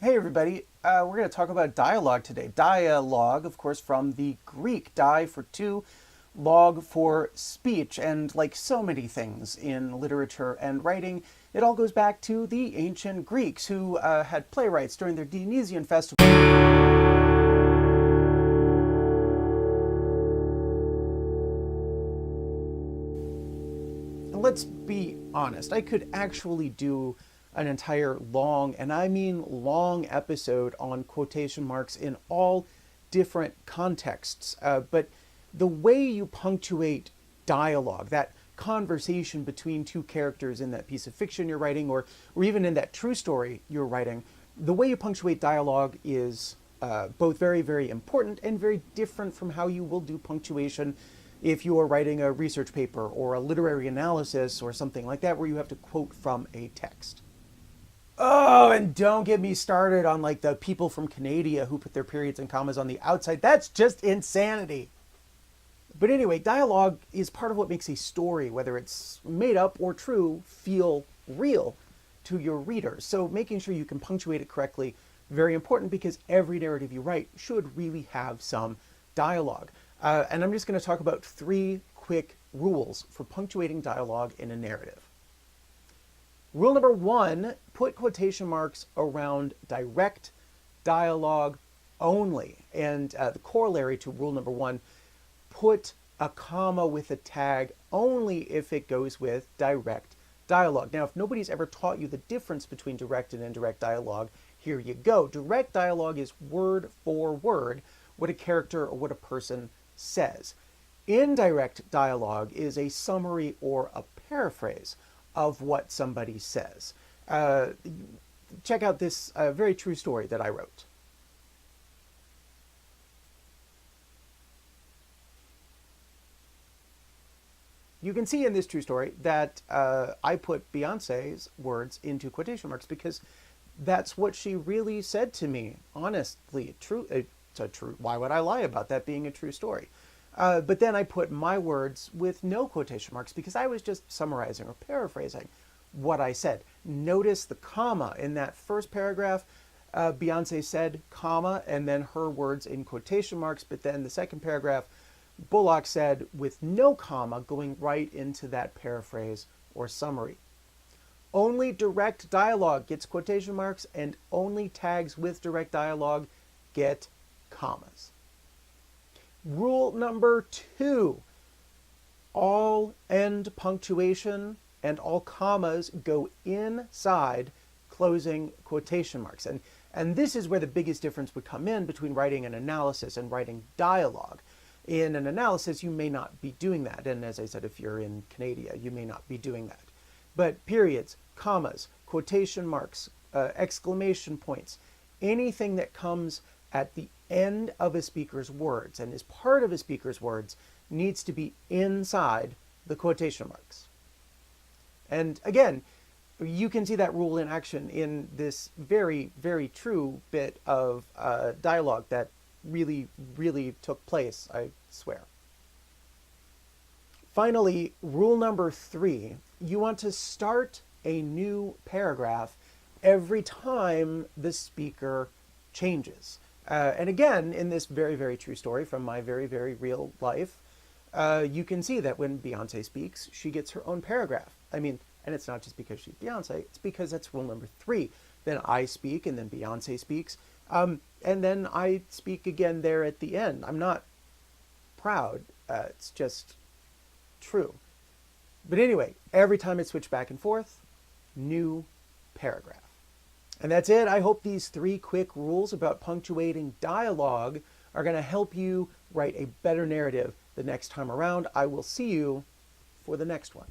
Hey everybody, we're going to talk about dialogue today. Dialogue, of course, from the Greek, di for two, log for speech, and like so many things in literature and writing, it all goes back to the ancient Greeks who had playwrights during their Dionysian festival. And let's be honest, I could actually do an entire long, and I mean long, episode on quotation marks in all different contexts. But the way you punctuate dialogue, that conversation between two characters in that piece of fiction you're writing, or even in that true story you're writing, the way you punctuate dialogue is both very, very important and very different from how you will do punctuation if you are writing a research paper or a literary analysis or something like that where you have to quote from a text. Oh, and don't get me started on like the people from Canada who put their periods and commas on the outside. That's just insanity. But anyway, dialogue is part of what makes a story, whether it's made up or true, feel real to your readers. So making sure you can punctuate it correctly, very important, because every narrative you write should really have some dialogue. And I'm just going to talk about 3 quick rules for punctuating dialogue in a narrative. Rule number 1, put quotation marks around direct dialogue only. And the corollary to rule number 1, put a comma with a tag only if it goes with direct dialogue. Now, if nobody's ever taught you the difference between direct and indirect dialogue, here you go. Direct dialogue is word for word what a character or what a person says. Indirect dialogue is a summary or a paraphrase of what somebody says. Check out this very true story that I wrote. You can see in this true story that I put Beyoncé's words into quotation marks because that's what she really said to me. Honestly, true. It's a true. Why would I lie about that being a true story? But then I put my words with no quotation marks because I was just summarizing or paraphrasing what I said. Notice the comma in that first paragraph. Beyoncé said comma and then her words in quotation marks, but then the second paragraph, Bullock said with no comma, going right into that paraphrase or summary. Only direct dialogue gets quotation marks, and only tags with direct dialogue get commas. Rule number 2, all end punctuation and all commas go inside closing quotation marks. And this is where the biggest difference would come in between writing an analysis and writing dialogue. In an analysis, you may not be doing that. And as I said, if you're in Canada, you may not be doing that. But periods, commas, quotation marks, exclamation points, anything that comes at the end of a speaker's words and is part of a speaker's words needs to be inside the quotation marks. And again, you can see that rule in action in this very, very true bit of dialogue that really, really took place, I swear. Finally, rule number 3, you want to start a new paragraph every time the speaker changes. And again, in this very, very true story from my very, very real life, you can see that when Beyoncé speaks, she gets her own paragraph. I mean, and it's not just because she's Beyoncé, it's because that's rule number 3. Then I speak, and then Beyoncé speaks, and then I speak again there at the end. I'm not proud, it's just true. But anyway, every time it switched back and forth, new paragraph. And that's it. I hope these 3 quick rules about punctuating dialogue are going to help you write a better narrative the next time around. I will see you for the next one.